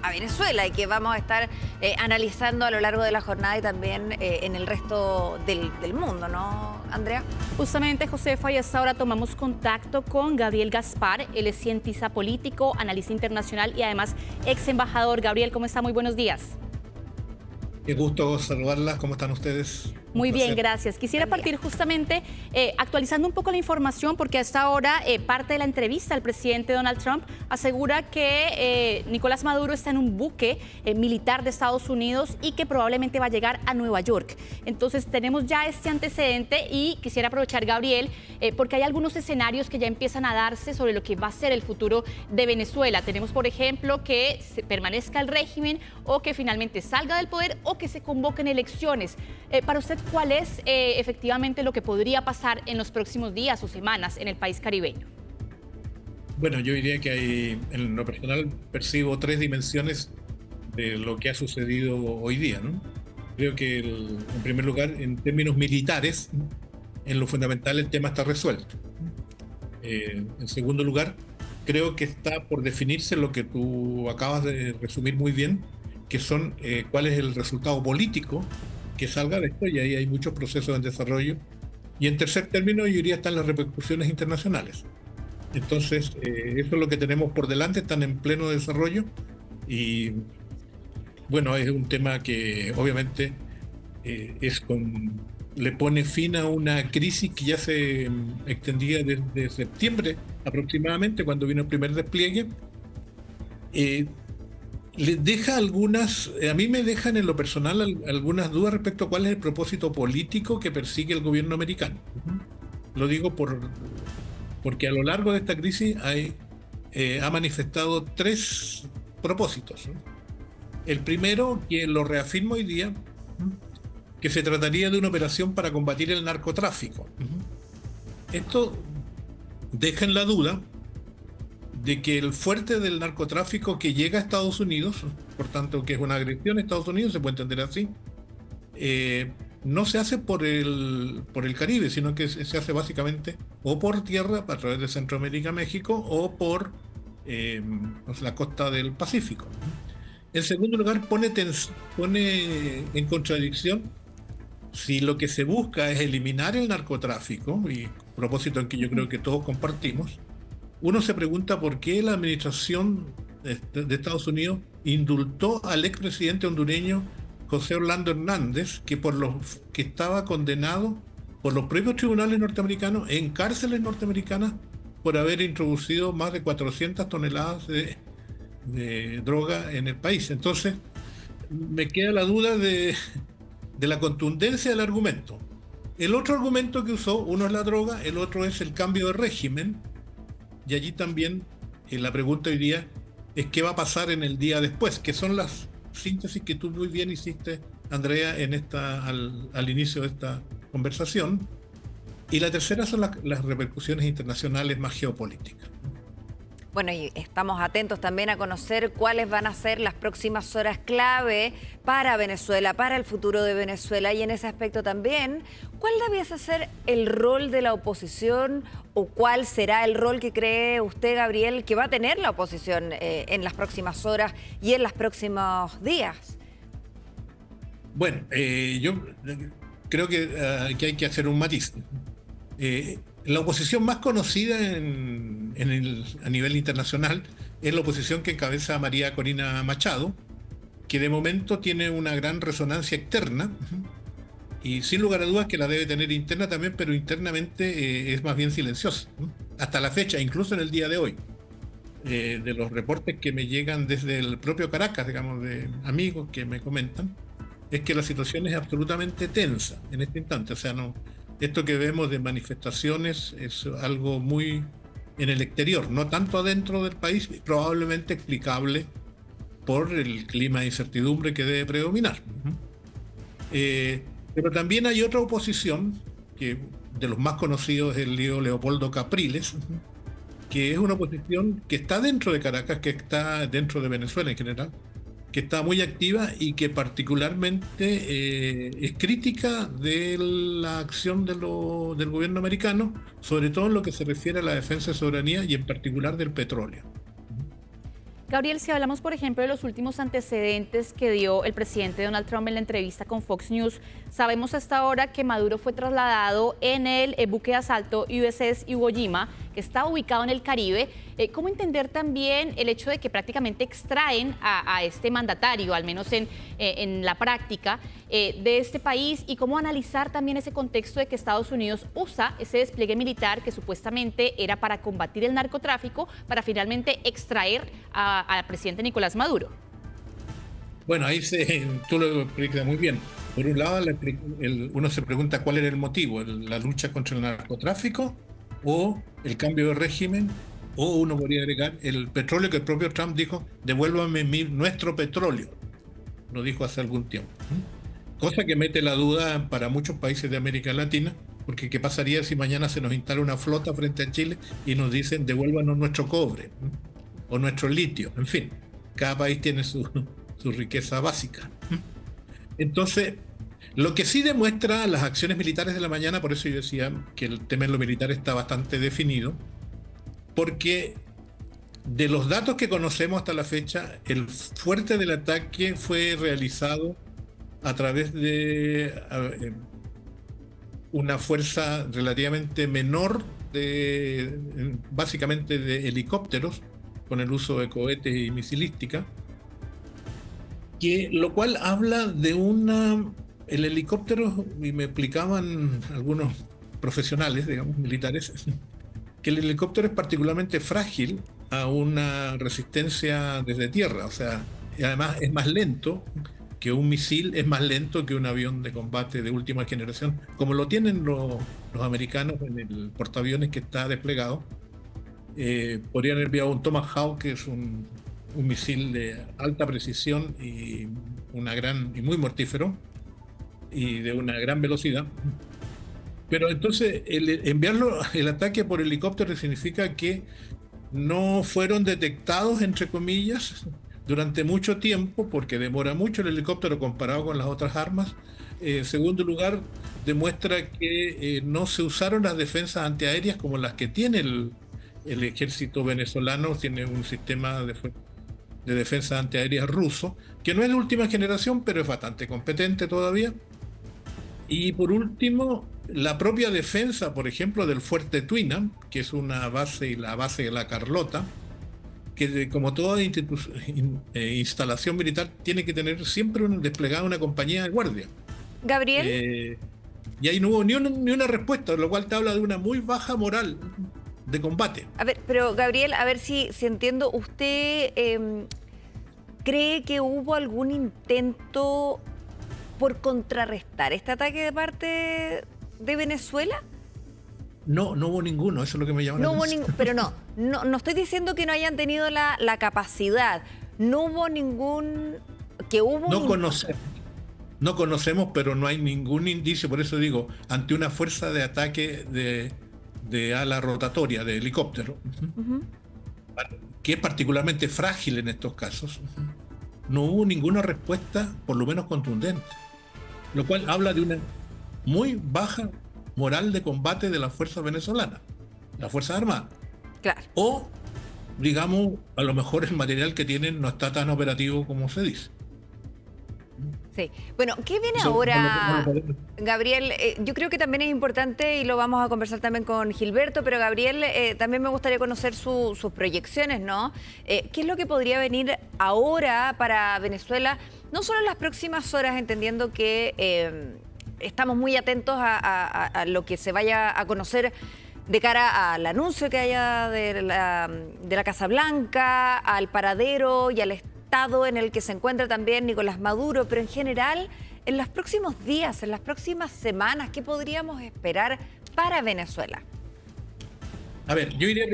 a Venezuela y que vamos a estar analizando a lo largo de la jornada y también en el resto del mundo, ¿no, Andrea? Justamente, Josefa, y hasta ahora tomamos contacto con Gabriel Gaspar. Él es cientista político, analista internacional y además ex embajador. Gabriel, ¿cómo está? Muy buenos días. Qué gusto saludarlas. ¿Cómo están ustedes? Muy bien, gracias. Quisiera partir justamente actualizando un poco la información porque hasta ahora parte de la entrevista al presidente Donald Trump asegura que Nicolás Maduro está en un buque militar de Estados Unidos y que probablemente va a llegar a Nueva York. Entonces tenemos ya este antecedente y quisiera aprovechar, Gabriel, porque hay algunos escenarios que ya empiezan a darse sobre lo que va a ser el futuro de Venezuela. Tenemos, por ejemplo, que permanezca el régimen o que finalmente salga del poder o que se convoquen elecciones. Para usted, ¿cuál es efectivamente lo que podría pasar en los próximos días o semanas en el país caribeño? Bueno, yo diría que hay, en lo personal, percibo tres dimensiones de lo que ha sucedido hoy día, ¿no? Creo que, en primer lugar, en términos militares, en lo fundamental el tema está resuelto. En segundo lugar, creo que está por definirse lo que tú acabas de resumir muy bien, que son cuál es el resultado político que salga de esto, y ahí hay muchos procesos en desarrollo. Y en tercer término, yo diría, están las repercusiones internacionales. Entonces, eso es lo que tenemos por delante, están en pleno desarrollo y, bueno, es un tema que obviamente le pone fin a una crisis que ya se extendía desde septiembre aproximadamente, cuando vino el primer despliegue. Les deja a mí me dejan en lo personal algunas dudas respecto a cuál es el propósito político que persigue el gobierno americano. Lo digo porque a lo largo de esta crisis ha manifestado tres propósitos. El primero, que lo reafirmo hoy día, que se trataría de una operación para combatir el narcotráfico. Esto deja en la duda de que el fuerte del narcotráfico que llega a Estados Unidos, por tanto que es una agresión a Estados Unidos, se puede entender así, no se hace por el Caribe, sino que se hace básicamente o por tierra, a través de Centroamérica, México, o por la costa del Pacífico. En segundo lugar, pone en contradicción si lo que se busca es eliminar el narcotráfico, y propósito en que yo creo que todos compartimos. Uno se pregunta por qué la administración de Estados Unidos indultó al expresidente hondureño José Orlando Hernández, que estaba condenado por los propios tribunales norteamericanos en cárceles norteamericanas por haber introducido más de 400 toneladas de droga en el país. Entonces, me queda la duda de la contundencia del argumento. El otro argumento que usó, uno es la droga, el otro es el cambio de régimen. Y allí también la pregunta hoy día es qué va a pasar en el día después, que son las síntesis que tú muy bien hiciste, Andrea, al inicio de esta conversación. Y la tercera son las repercusiones internacionales más geopolíticas. Bueno, y estamos atentos también a conocer cuáles van a ser las próximas horas clave para Venezuela, para el futuro de Venezuela. Y en ese aspecto también, ¿cuál debiese ser el rol de la oposición o cuál será el rol que cree usted, Gabriel, que va a tener la oposición en las próximas horas y en los próximos días? Bueno, yo creo que hay que hacer un matiz. La oposición más conocida a nivel internacional es la oposición que encabeza María Corina Machado, que de momento tiene una gran resonancia externa y sin lugar a dudas que la debe tener interna también, pero internamente es más bien silenciosa. Hasta la fecha, incluso en el día de hoy, de los reportes que me llegan desde el propio Caracas, digamos, de amigos que me comentan, es que la situación es absolutamente tensa en este instante. O sea, esto que vemos de manifestaciones es algo muy en el exterior, no tanto adentro del país, probablemente explicable por el clima de incertidumbre que debe predominar. Pero también hay otra oposición, que de los más conocidos es el lío Leopoldo Capriles, que es una oposición que está dentro de Caracas, que está dentro de Venezuela en general, que está muy activa y que particularmente es crítica de la acción del gobierno americano, sobre todo en lo que se refiere a la defensa de soberanía y en particular del petróleo. Gabriel, si hablamos, por ejemplo, de los últimos antecedentes que dio el presidente Donald Trump en la entrevista con Fox News, sabemos hasta ahora que Maduro fue trasladado en el buque de asalto USS Iwo Jima, que está ubicado en el Caribe. ¿Cómo entender también el hecho de que prácticamente extraen a este mandatario, al menos en la práctica, de este país? Y cómo analizar también ese contexto de que Estados Unidos usa ese despliegue militar que supuestamente era para combatir el narcotráfico, para finalmente extraer al presidente Nicolás Maduro. Bueno, tú lo explicas muy bien. Por un lado, uno se pregunta cuál era el motivo, la lucha contra el narcotráfico o el cambio de régimen, o uno podría agregar el petróleo, que el propio Trump dijo: devuélvame nuestro petróleo, lo dijo hace algún tiempo. Cosa que mete la duda para muchos países de América Latina, porque ¿qué pasaría si mañana se nos instala una flota frente a Chile y nos dicen devuélvanos nuestro cobre o nuestro litio? En fin, cada país tiene su riqueza básica. Entonces, lo que sí demuestra las acciones militares de la mañana, por eso yo decía que el tema de lo militar está bastante definido, porque de los datos que conocemos hasta la fecha, el fuerte del ataque fue realizado a través de una fuerza relativamente menor, básicamente de helicópteros, con el uso de cohetes y misilística, lo cual habla de el helicóptero, y me explicaban algunos profesionales, digamos, militares, que el helicóptero es particularmente frágil a una resistencia desde tierra, o sea, y además es más lento que un misil, es más lento que un avión de combate de última generación, como lo tienen los americanos en el portaaviones que está desplegado. Podrían haber enviado un Tomahawk, que es un misil de alta precisión y muy mortífero y de una gran velocidad. Pero entonces el ataque por helicóptero significa que no fueron detectados, entre comillas, durante mucho tiempo, porque demora mucho el helicóptero comparado con las otras armas. En segundo lugar, demuestra que no se usaron las defensas antiaéreas como las que tiene el ejército venezolano. Tiene un sistema de defensa antiaérea ruso, que no es de última generación, pero es bastante competente todavía. Y por último, la propia defensa, por ejemplo, del fuerte Twina, que es una base, y la base de la Carlota, que como toda instalación militar tiene que tener siempre desplegada una compañía de guardia. Gabriel. Y ahí no hubo ni una respuesta, lo cual te habla de una muy baja moral de combate. A ver, pero Gabriel, a ver si entiendo, ¿usted cree que hubo algún intento por contrarrestar este ataque de parte de Venezuela? No hubo ninguno, eso es lo que me llama la atención. Pero no estoy diciendo que no hayan tenido la capacidad. No hubo ningún... No conocemos, pero no hay ningún indicio, por eso digo, ante una fuerza de ataque de ala rotatoria, de helicóptero, que es particularmente frágil en estos casos, no hubo ninguna respuesta, por lo menos contundente, lo cual habla de una muy baja moral de combate de las fuerzas venezolanas, las fuerzas armadas. Claro. O, digamos, a lo mejor el material que tienen no está tan operativo como se dice. Sí. Bueno, ¿qué viene ahora, Gabriel? Yo creo que también es importante, y lo vamos a conversar también con Gilberto, pero Gabriel, también me gustaría conocer sus proyecciones, ¿no? ¿Qué es lo que podría venir ahora para Venezuela? No solo en las próximas horas, entendiendo que estamos muy atentos a lo que se vaya a conocer de cara al anuncio que haya de la Casa Blanca, al paradero y al estado en el que se encuentra también Nicolás Maduro, pero en general, en los próximos días, en las próximas semanas, ¿qué podríamos esperar para Venezuela? A ver, yo diría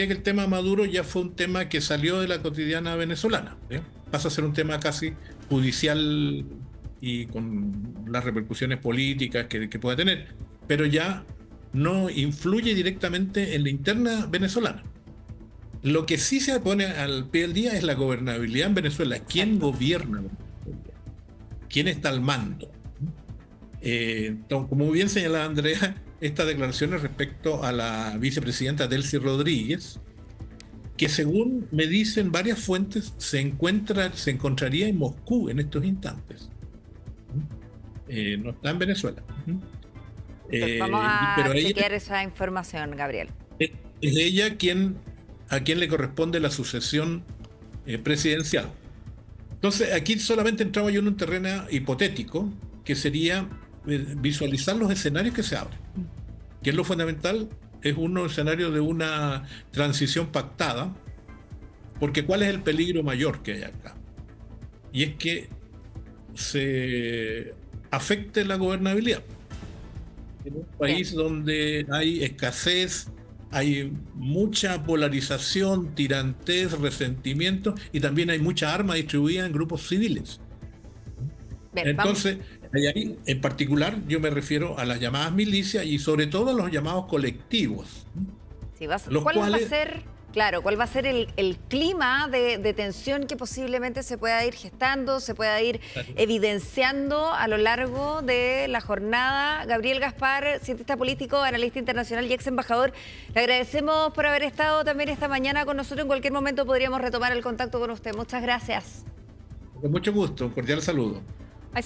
que el tema Maduro ya fue un tema que salió de la cotidiana venezolana, ¿eh? Pasa a ser un tema casi judicial y con las repercusiones políticas que pueda tener, pero ya no influye directamente en la interna venezolana. Lo que sí se pone al pie del día es la gobernabilidad en Venezuela. ¿Quién gobierna? ¿Quién está al mando? Como bien señalaba Andrea, estas declaraciones respecto a la vicepresidenta Delcy Rodríguez, que según me dicen varias fuentes, se encontraría en Moscú en estos instantes. No está en Venezuela. Entonces, vamos a Pero chequear esa información, Gabriel. es ella a quien le corresponde la sucesión presidencial. Entonces, aquí solamente entraba yo en un terreno hipotético, que sería visualizar los escenarios que se abren. Que es lo fundamental, es un escenario de una transición pactada, porque ¿cuál es el peligro mayor que hay acá? Y es que se afecte la gobernabilidad. En un país donde hay escasez, hay mucha polarización, tirantez, resentimiento, y también hay mucha arma distribuida en grupos civiles. Bien, Entonces, ahí, en particular, yo me refiero a las llamadas milicias y sobre todo a los llamados colectivos. sí, los ¿cuál va a cuales- ser, claro, cuál va a ser el clima de tensión que posiblemente se pueda ir gestando, se pueda ir evidenciando a lo largo de la jornada? Gabriel Gaspar, cientista político, analista internacional y ex embajador, le agradecemos por haber estado también esta mañana con nosotros. En cualquier momento podríamos retomar el contacto con usted. Muchas gracias. Con mucho gusto, un cordial saludo.